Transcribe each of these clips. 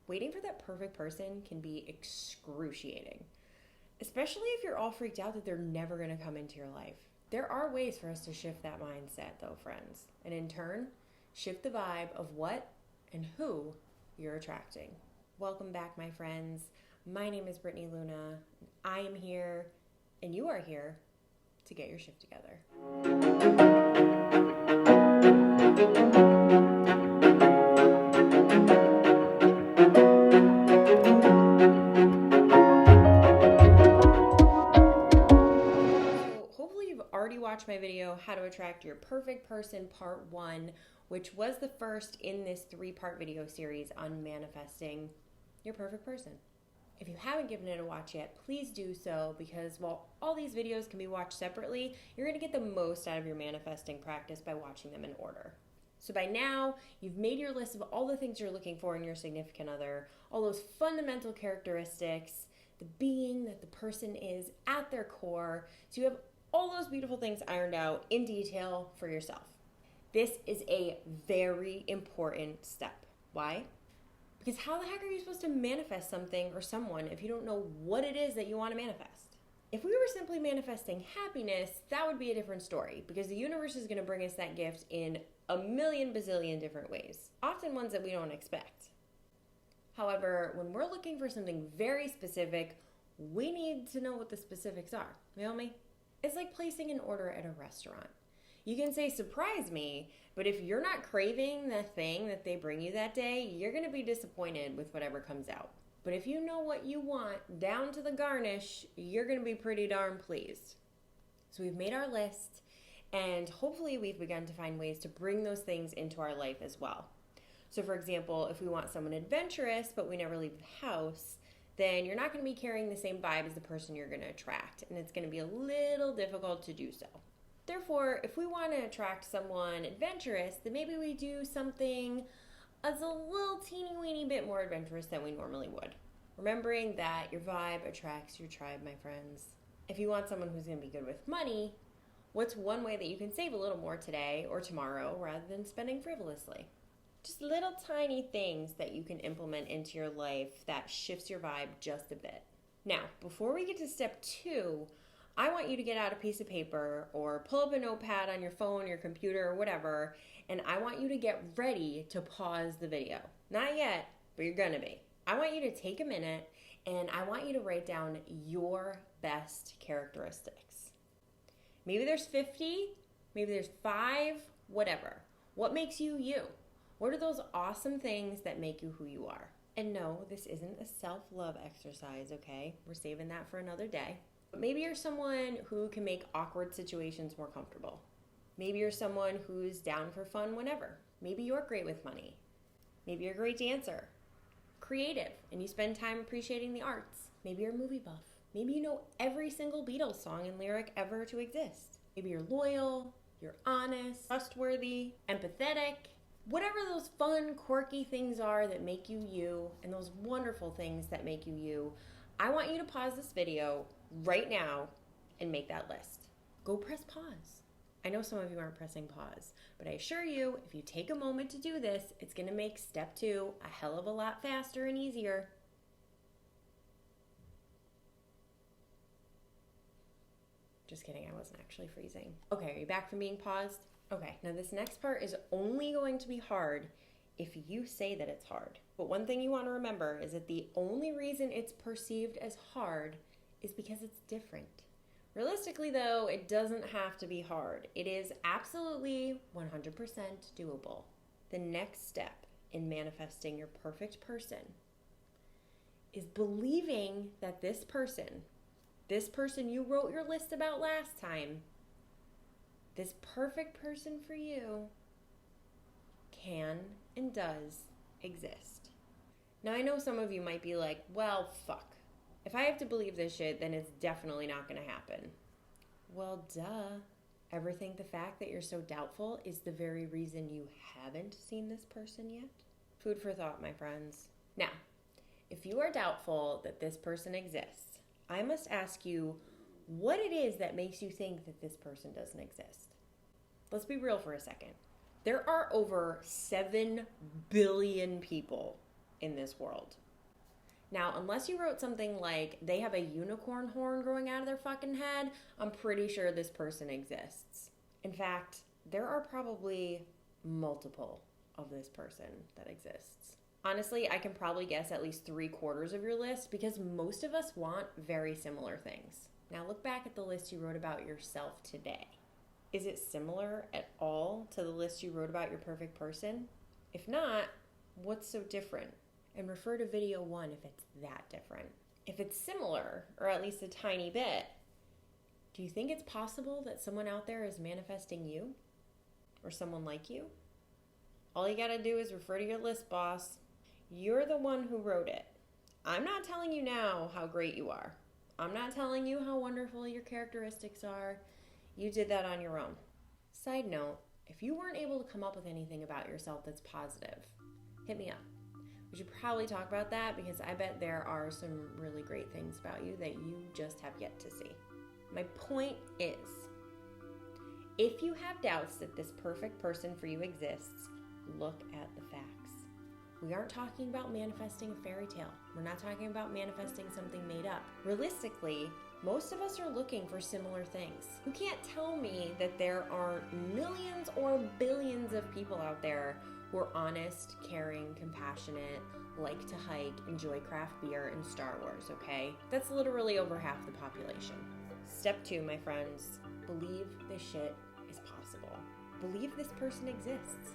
Waiting for that perfect person can be excruciating, especially if you're all freaked out that they're never going to come into your life. There are ways for us to shift that mindset, though, friends, and in turn, shift the vibe of what and who you're attracting. Welcome back, my friends. My name is Brittany Luna. I am here, and you are here to get your shift together. So hopefully you've already watched my video, How to Attract Your Perfect Person Part 1, which was the first in this 3-part video series on manifesting your perfect person. If you haven't given it a watch yet, please do so, because while all these videos can be watched separately, you're going to get the most out of your manifesting practice by watching them in order. So by now, you've made your list of all the things you're looking for in your significant other, all those fundamental characteristics, the being that the person is at their core, so you have all those beautiful things ironed out in detail for yourself. This is a very important step. Why? Because how the heck are you supposed to manifest something or someone if you don't know what it is that you want to manifest? If we were simply manifesting happiness, that would be a different story, because the universe is going to bring us that gift in a million bazillion different ways, often ones that we don't expect. However, when we're looking for something very specific, we need to know what the specifics are. You know me? It's like placing an order at a restaurant. You can say, surprise me, but if you're not craving the thing that they bring you that day, you're going to be disappointed with whatever comes out. But if you know what you want, down to the garnish, you're going to be pretty darn pleased. So we've made our list, and hopefully we've begun to find ways to bring those things into our life as well. So for example, if we want someone adventurous, but we never leave the house, then you're not going to be carrying the same vibe as the person you're going to attract, and it's going to be a little difficult to do so. Therefore, if we want to attract someone adventurous, then maybe we do something as a little teeny weeny bit more adventurous than we normally would. Remembering that your vibe attracts your tribe, my friends. If you want someone who's going to be good with money, what's one way that you can save a little more today or tomorrow rather than spending frivolously? Just little tiny things that you can implement into your life that shifts your vibe just a bit. Now, before we get to step 2, I want you to get out a piece of paper or pull up a notepad on your phone, your computer, or whatever, and I want you to get ready to pause the video. Not yet, but you're gonna be. I want you to take a minute and I want you to write down your best characteristics. Maybe there's 50, maybe there's 5, whatever. What makes you you? What are those awesome things that make you who you are? And no, this isn't a self-love exercise, okay? We're saving that for another day. But maybe you're someone who can make awkward situations more comfortable. Maybe you're someone who's down for fun whenever. Maybe you're great with money. Maybe you're a great dancer, creative, and you spend time appreciating the arts. Maybe you're a movie buff. Maybe you know every single Beatles song and lyric ever to exist. Maybe you're loyal, you're honest, trustworthy, empathetic. Whatever those fun, quirky things are that make you you, and those wonderful things that make you you, I want you to pause this video right now and make that list. Go press pause. I know some of you aren't pressing pause, but I assure you, if you take a moment to do this, it's going to make step 2 a hell of a lot faster and easier. Just kidding, I wasn't actually freezing. Okay, are you back from being paused? Okay, now this next part is only going to be hard if you say that it's hard. But one thing you want to remember is that the only reason it's perceived as hard is because it's different. Realistically, though, it doesn't have to be hard. It is absolutely 100% doable. The next step in manifesting your perfect person is believing that this person you wrote your list about last time, this perfect person for you, can and does exist. Now, I know some of you might be like, well, fuck. If I have to believe this shit, then it's definitely not going to happen. Well, duh. Ever think the fact that you're so doubtful is the very reason you haven't seen this person yet? Food for thought, my friends. Now, if you are doubtful that this person exists, I must ask you what it is that makes you think that this person doesn't exist. Let's be real for a second. There are over 7 billion people in this world. Now, unless you wrote something like they have a unicorn horn growing out of their fucking head, I'm pretty sure this person exists. In fact, there are probably multiple of this person that exists. Honestly, I can probably guess at least 3/4 of your list because most of us want very similar things. Now look back at the list you wrote about yourself today. Is it similar at all to the list you wrote about your perfect person? If not, what's so different? And refer to video 1 if it's that different. If it's similar, or at least a tiny bit, do you think it's possible that someone out there is manifesting you? Or someone like you? All you gotta do is refer to your list, boss. You're the one who wrote it. I'm not telling you now how great you are. I'm not telling you how wonderful your characteristics are. You did that on your own. Side note, if you weren't able to come up with anything about yourself that's positive, hit me up. We should probably talk about that because I bet there are some really great things about you that you just have yet to see. My point is, if you have doubts that this perfect person for you exists, look at the facts. We aren't talking about manifesting a fairy tale. We're not talking about manifesting something made up. Realistically, most of us are looking for similar things. You can't tell me that there aren't millions or billions of people out there who are honest, caring, compassionate, like to hike, enjoy craft beer, and Star Wars, okay? That's literally over half the population. Step 2, my friends, believe this shit is possible. Believe this person exists.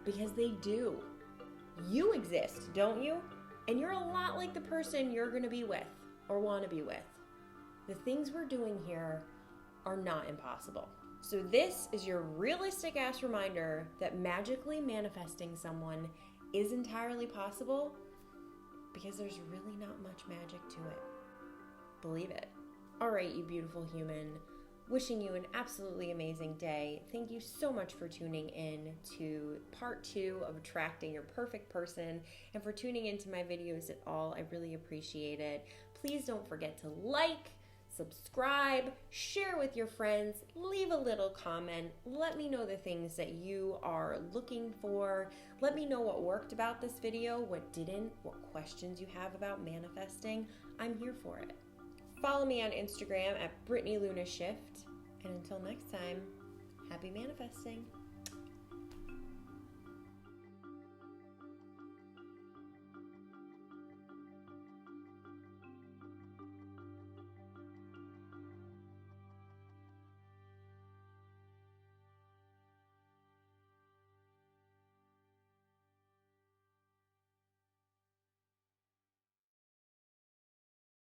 Because they do. You exist, don't you? And you're a lot like the person you're gonna be with or wanna be with. The things we're doing here are not impossible. So this is your realistic ass reminder that magically manifesting someone is entirely possible because there's really not much magic to it. Believe it. All right, you beautiful human. Wishing you an absolutely amazing day. Thank you so much for tuning in to part 2 of attracting your perfect person and for tuning into my videos at all. I really appreciate it. Please don't forget to like, subscribe, share with your friends, leave a little comment. Let me know the things that you are looking for. Let me know what worked about this video, what didn't, what questions you have about manifesting. I'm here for it. Follow me on Instagram at BrittanyLunaShift. And until next time, happy manifesting.